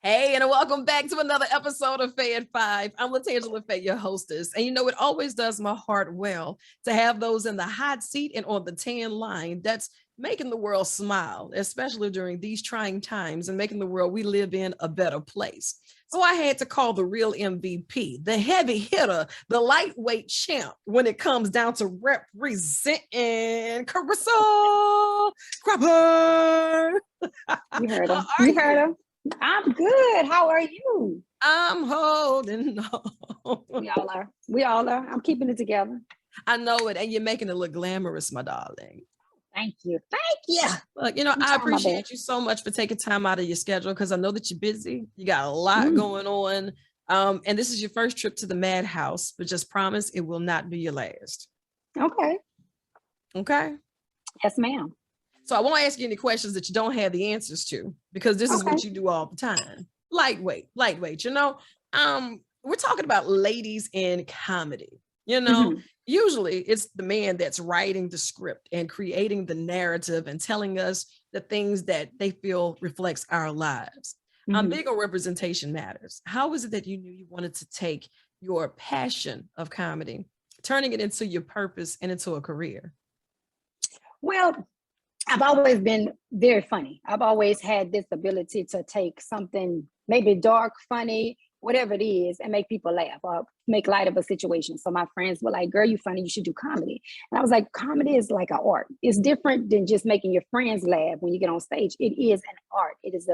Hey, and welcome back to another episode of Fay at 5. I'm LaTangela Fay, your hostess. And it always does my heart well to have those in the hot seat and on the tan line that's making the world smile, especially during these trying times and making the world we live in a better place. So I had to call the real MVP, the heavy hitter, the lightweight champ when it comes down to representing Carissa Cropper. You heard him. You heard him. I'm good. How are you? I'm holding on. We all are. I'm keeping it together. I know it. And you're making it look glamorous, my darling. Thank you. Thank you. Look, I appreciate you so much for taking time out of your schedule because I know that you're busy. You got a lot going on. And this is your first trip to the madhouse, but just promise it will not be your last. Okay. Okay. Yes, ma'am. So I won't ask you any questions that you don't have the answers to, because this is what you do all the time. Lightweight. We're talking about ladies in comedy. Usually it's the man that's writing the script and creating the narrative and telling us the things that they feel reflects our lives. Big on representation matters. How is it that you knew you wanted to take your passion of comedy, turning it into your purpose and into a career? Well, I've always been very funny. I've always had this ability to take something maybe dark, funny, whatever it is, and make people laugh or make light of a situation. So my friends were like, girl, you funny, you should do comedy. And I was like, comedy is like an art. It's different than just making your friends laugh when you get on stage. It is an art. It is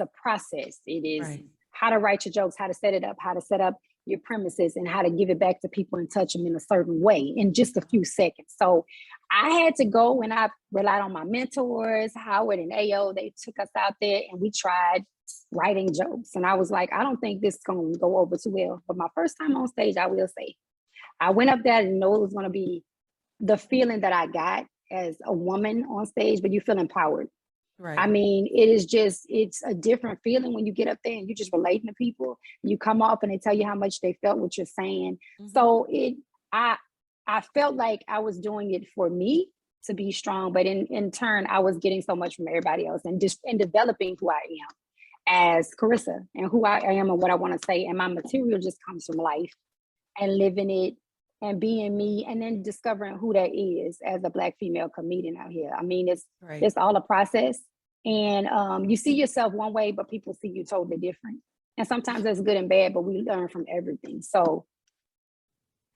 a process. It is how to write your jokes, how to set it up, how to set up your premises, and how to give it back to people and touch them in a certain way in just a few seconds. So I had to go, and I relied on my mentors, Howard and AO. They took us out there and we tried writing jokes. And I was like, I don't think this is going to go over too well. But my first time on stage, I will say, I went up there and know it was going to be the feeling that I got as a woman on stage, but you feel empowered. Right. I mean, it's a different feeling when you get up there and you just relating to people. You come off and they tell you how much they felt what you're saying. So I felt like I was doing it for me to be strong, but in turn, I was getting so much from everybody else and just in developing who I am as Carissa and who I am and what I want to say. And my material just comes from life and living it and being me, and then discovering who that is as a Black female comedian out here. I mean, it's all a process. And you see yourself one way, but people see you totally different. And sometimes that's good and bad, but we learn from everything. So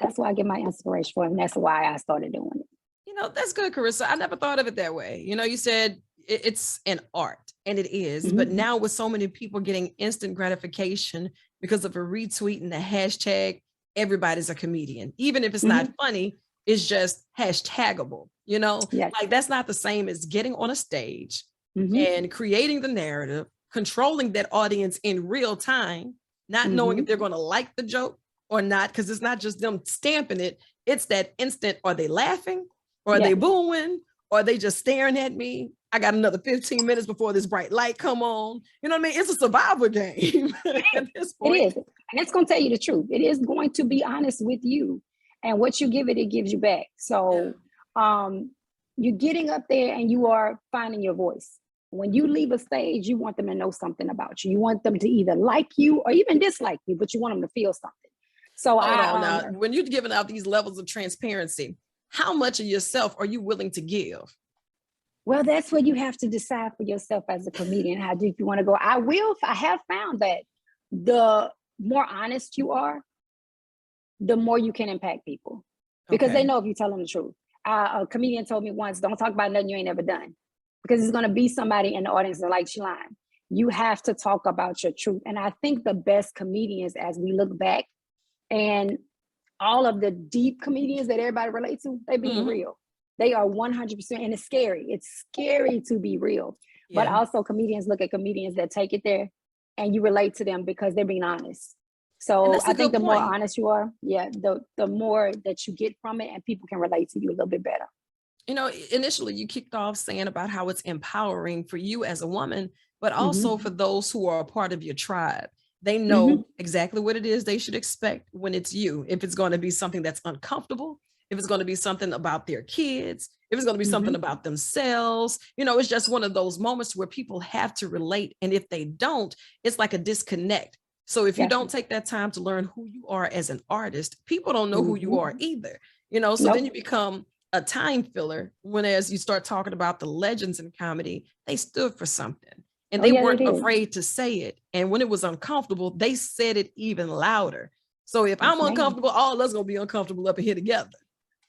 that's why I get my inspiration from, and that's why I started doing it. That's good, Carissa. I never thought of it that way. You said it's an art, and it is. But now with so many people getting instant gratification because of a retweet and a hashtag, everybody's a comedian. Even if it's not funny, it's just hashtagable. Like that's not the same as getting on a stage and creating the narrative, controlling that audience in real time, not knowing if they're going to like the joke or not, because it's not just them stamping it. It's that instant, are they laughing? Or are they booing? Or are they just staring at me? I got another 15 minutes before this bright light come on. You know what I mean? It's a survival game at this point. It is. And it's going to tell you the truth. It is going to be honest with you. And what you give it gives you back. So you're getting up there and you are finding your voice. When you leave a stage, you want them to know something about you. You want them to either like you or even dislike you, but you want them to feel something. So now, when you're giving out these levels of transparency, how much of yourself are you willing to give? Well, that's what you have to decide for yourself as a comedian, how deep you want to go. I have found that the more honest you are, the more you can impact people, because they know if you tell them the truth. A comedian told me once, don't talk about nothing you ain't ever done, because it's going to be somebody in the audience that likes you lying. You have to talk about your truth. And I think the best comedians, as we look back, and all of the deep comedians that everybody relates to, they being real. They are 100%, and it's scary. It's scary to be real. But also comedians look at comedians that take it there and you relate to them because they're being honest. So I think the more honest you are, the more that you get from it, and people can relate to you a little bit better. Initially you kicked off saying about how it's empowering for you as a woman, but also for those who are a part of your tribe. They know exactly what it is they should expect when it's you. If it's going to be something that's uncomfortable, if it's going to be something about their kids, if it's going to be something Mm-hmm. about themselves. It's just one of those moments where people have to relate. And if they don't, it's like a disconnect. So if you don't Definitely. take that time to learn who you are as an artist, people don't know who you Mm-hmm. are either. So then you Nope. become a time filler when as you start talking about the legends in comedy, they stood for something and Oh they yeah, they weren't did. afraid to say it. And when it was uncomfortable, they said it even louder. So if Yes, I'm ma'am. uncomfortable, all of us gonna be uncomfortable up in here together,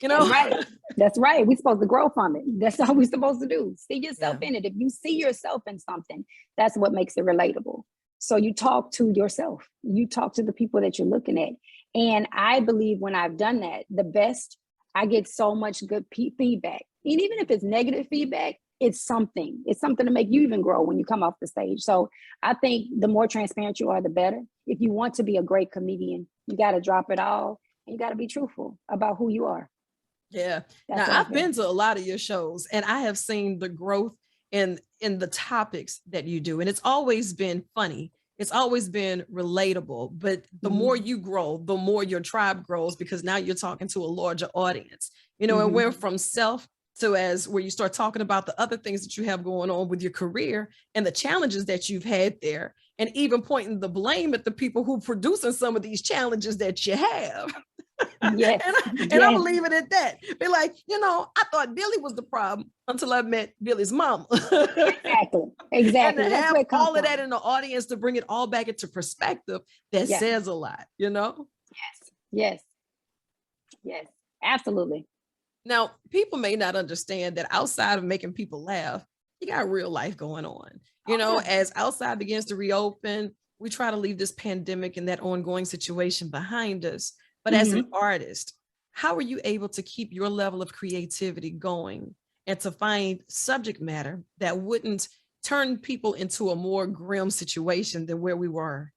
you That's know? right. That's right. We're supposed to grow from it. That's all we're supposed to do. See yourself Yeah. in it. If you see yourself in something, that's what makes it relatable. So you talk to yourself. You talk to the people that you're looking at. And I believe when I've done that, the best, I get so much good feedback. And even if it's negative feedback, it's something. It's something to make you even grow when you come off the stage. So I think the more transparent you are, the better. If you want to be a great comedian, you got to drop it all and you got to be truthful about who you are. Yeah. That's Now what I I've feel. been to a lot of your shows and I have seen the growth in the topics that you do. And it's always been funny. It's always been relatable. But the more Mm-hmm. you grow, the more your tribe grows because now you're talking to a larger audience. It Mm-hmm. went from self to as where you start talking about the other things that you have going on with your career and the challenges that you've had there, and even pointing the blame at the people who producing some of these challenges that you have. Yes, And I'm yes, gonna leave it at that. Be like, I thought Billy was the problem until I met Billy's mama. exactly, And to exactly. That's have where it comes all of that from. in the audience to bring it all back into perspective, that Yes, says a lot. yes, yes, yes, absolutely. Now, people may not understand that outside of making people laugh, you got real life going on. Oh yeah. As outside begins to reopen, we try to leave this pandemic and that ongoing situation behind us. But as an Mm-hmm. artist, how are you able to keep your level of creativity going and to find subject matter that wouldn't turn people into a more grim situation than where we were?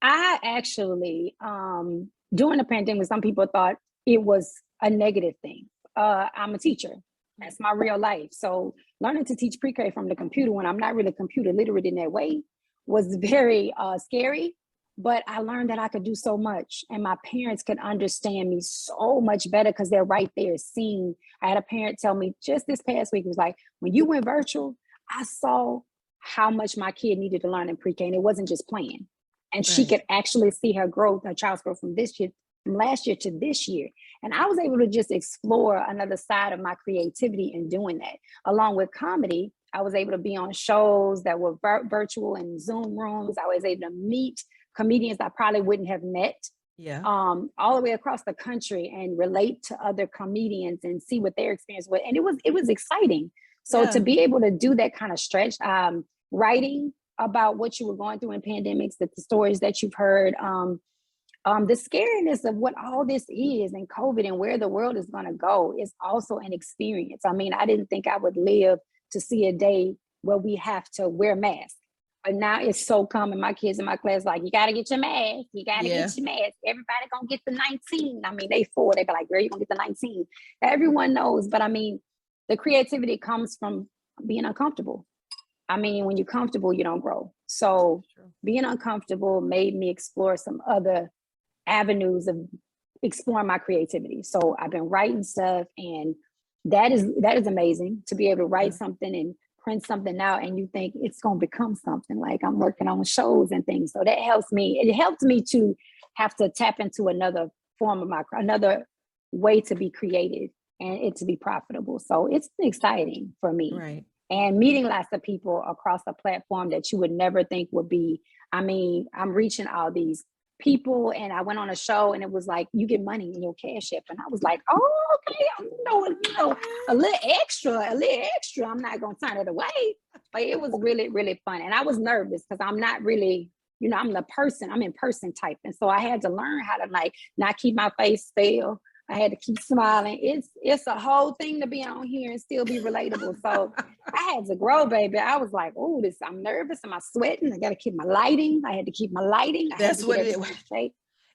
I actually, during the pandemic, some people thought it was a negative thing. I'm a teacher. That's my real life. So learning to teach pre-K from the computer when I'm not really computer literate in that way was very scary. But I learned that I could do so much, and my parents could understand me so much better because they're right there seeing. I had a parent tell me just this past week, it was like, when you went virtual, I saw how much my kid needed to learn in pre-K, and it wasn't just playing. And she Right. could actually see her growth, her child's growth from this year, from last year to this year. And I was able to just explore another side of my creativity in doing that. Along with comedy, I was able to be on shows that were virtual and Zoom rooms. I was able to meet comedians I probably wouldn't have met Yeah. all the way across the country and relate to other comedians and see what their experience was. And it was exciting. So to Yeah. be able to do that kind of stretch, writing about what you were going through in pandemics, the stories that you've heard, the scariness of what all this is and COVID and where the world is going to go is also an experience. I mean, I didn't think I would live to see a day where we have to wear masks. But now it's so common. My kids in my class like, you got to get your mask. You got to Yeah. get your mask. Everybody going to get the 19. I mean, they 4. They be like, girl, you going to get the 19. Everyone knows. But I mean, the creativity comes from being uncomfortable. I mean, when you're comfortable, you don't grow. So being uncomfortable made me explore some other avenues of exploring my creativity. So I've been writing stuff, and that is amazing to be able to write something and print something out, and you think it's going to become something. Like I'm working on shows and things. So that helps me. It helped me to have to tap into another form of another way to be creative and it to be profitable. So it's exciting for me. Right. And meeting lots of people across a platform that you would never think would be. I mean, I'm reaching all these people, and I went on a show, and it was like, you get money in your Cash App, and I was like, oh, okay, a little extra. I'm not gonna turn it away, but it was really, really fun, and I was nervous because I'm not really, I'm I'm in person type, and so I had to learn how to like not keep my face still. I had to keep smiling. It's a whole thing to be on here and still be relatable. So I had to grow, baby. I was like, oh, I'm nervous. Am I sweating? I got to keep my lighting. I had to keep my lighting. I had That's to what get it everything straight.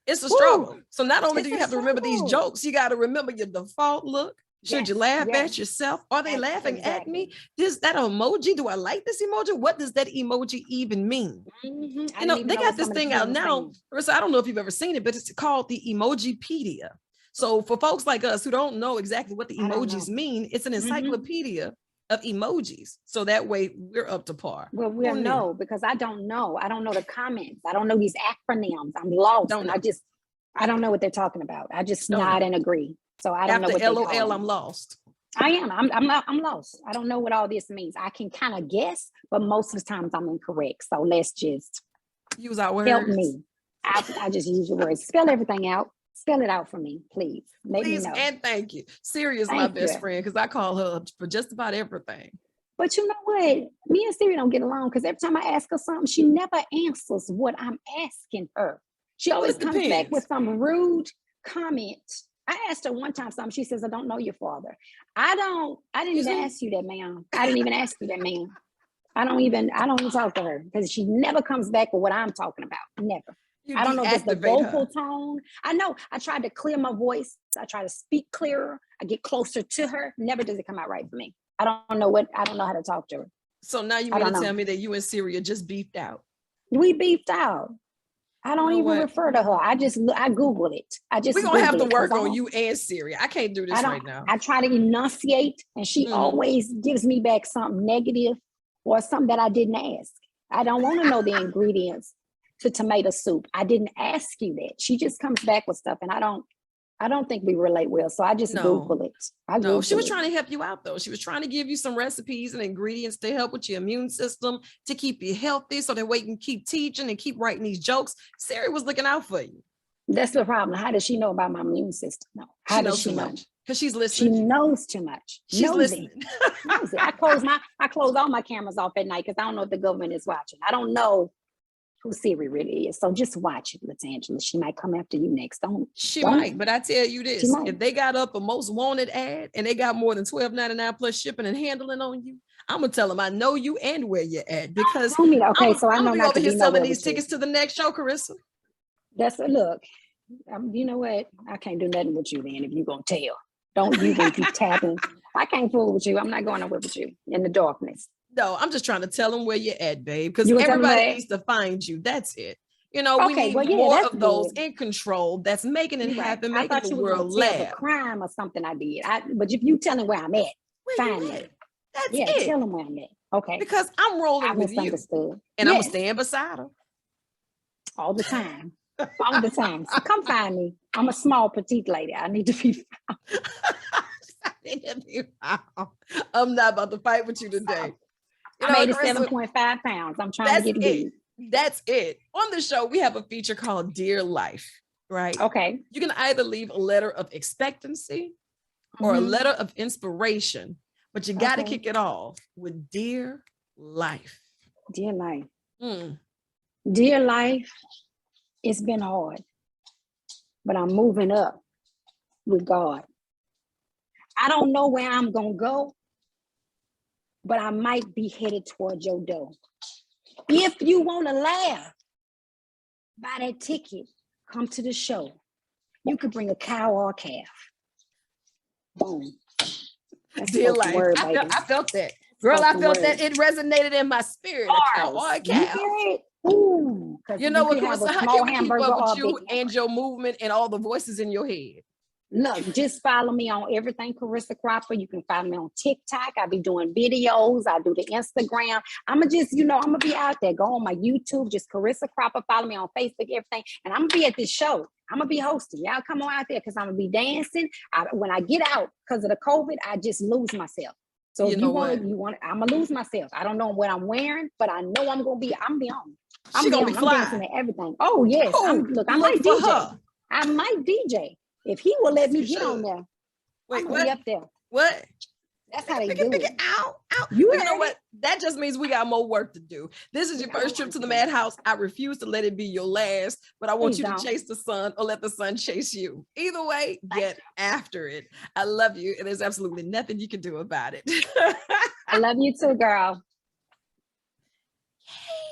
It's a Woo, struggle. So not only do it's you a have to remember these struggle. jokes, you got to remember your default look. Should you laugh at yourself? Are they laughing at me? Is that emoji? Do I like this emoji? What does that emoji even mean? Mm-hmm. I didn't even They know got what this some of the thing people out were now. saying. Carissa, I don't know if you've ever seen it, but it's called the Emojipedia. So for folks like us who don't know exactly what the I don't emojis know. mean, it's an encyclopedia of emojis. So that way we're up to par. Well, we'll know because I don't know. I don't know the comments. I don't know these acronyms. I'm lost. Don't And know. I don't know what they're talking about. I just Don't nod know. and agree. So I don't know After what they LOL, call I'm lost. I am. I'm lost. I don't know what all this means. I can kind of guess, but most of the times I'm incorrect. So let's just Use our words. help me. I just use your words. Spell everything out. Spell it out for me, please. Let me know. And thank you. Siri is my best friend because I call her for just about everything. But you know what? Me and Siri don't get along because every time I ask her something, she never answers what I'm asking her. She always comes back with some rude comment. I asked her one time something. She says, I don't know your father. I didn't even ask you that, ma'am. I didn't even ask you that, ma'am. I don't even talk to her because she never comes back with what I'm talking about. Never. I don't know if it's the vocal tone. I know I tried to clear my voice. I try to speak clearer. I get closer to her. Never does it come out right for me. I don't know how to talk to her. So now you mean to tell me that you and Siri are just beefed out? We beefed out. I don't even refer to her. I Google it. We're going to have to work on you and Siri. I can't do this right now. I try to enunciate and she always gives me back something negative or something that I didn't ask. I don't want to know the ingredients to tomato soup. I didn't ask you that. She just comes back with stuff and I don't think we relate well. So I just Google it. She was trying to help you out though. She was trying to give you some recipes and ingredients to help with your immune system, to keep you healthy so that way you can keep teaching and keep writing these jokes. Siri was looking out for you. That's the problem. How does she know about my immune system? No. How does she know? Because she's listening. She knows too much. She's listening. I close all my cameras off at night because I don't know if the government is watching. I don't know who Siri really is. So just watch it, LaTangela. She might come after you next. She might, but I tell you this, if they got up a most wanted ad and they got more than $12.99 plus shipping and handling on you, I'm gonna tell them I know you and where you're at because so I know I'm not over to here be selling these tickets to the next show, Carissa. Look. You know what? I can't do nothing with you then if you're gonna tell. Don't you gonna keep tapping. I can't fool with you. I'm not going nowhere with you in the darkness. No, I'm just trying to tell them where you're at, babe, because everybody needs to find you. That's it. You know, we need more of those in control that's making it happen, making the world laugh. The crime or something I did. But if you tell them where I'm at, find me. That's it. Tell them where I'm at. Okay. Because I'm rolling with you. And I'm going to stand beside her. All the time. All the time. So come find me. I'm a small, petite lady. I need to be found. I'm not about to fight with you today. I'm 87.5 pounds. I'm trying to get big. That's it. On the show, we have a feature called Dear Life, right? Okay. You can either leave a letter of expectancy or a letter of inspiration, but you got to kick it off with Dear Life. Dear Life. Dear Life, it's been hard, but I'm moving up with God. I don't know where I'm going to go, but I might be headed towards your door. If you want to laugh, buy that ticket, come to the show. You could bring a cow or a calf. Boom. Dear Life. Word, I felt that. Girl, I felt that. It resonated in my spirit. A cow or a calf. Ooh, you know what, Carissa, how can we keep up with you and your movement and all the voices in your head? Look, just follow me on everything, Carissa Cropper. You can follow me on TikTok. I'll be doing videos. I do the Instagram. I'm going to be out there. Go on my YouTube, just Carissa Cropper. Follow me on Facebook, everything. And I'm going to be at this show. I'm going to be hosting. Y'all come on out there because I'm going to be dancing. When I get out, because of the COVID, I just lose myself. So if you want, I'm going to lose myself. I don't know what I'm wearing, but I know I'm going to be on. I'm dancing and everything. Oh, yes. I might DJ. I might DJ. If he will let me get on there. Wait, what? Be up there. What? That's how they do it. Ow. You know what? That just means we got more work to do. This is your first trip to the madhouse. I refuse to let it be your last, but I want you to chase the sun or let the sun chase you. Either way, get after it. I love you, and there's absolutely nothing you can do about it. I love you too, girl. Yay.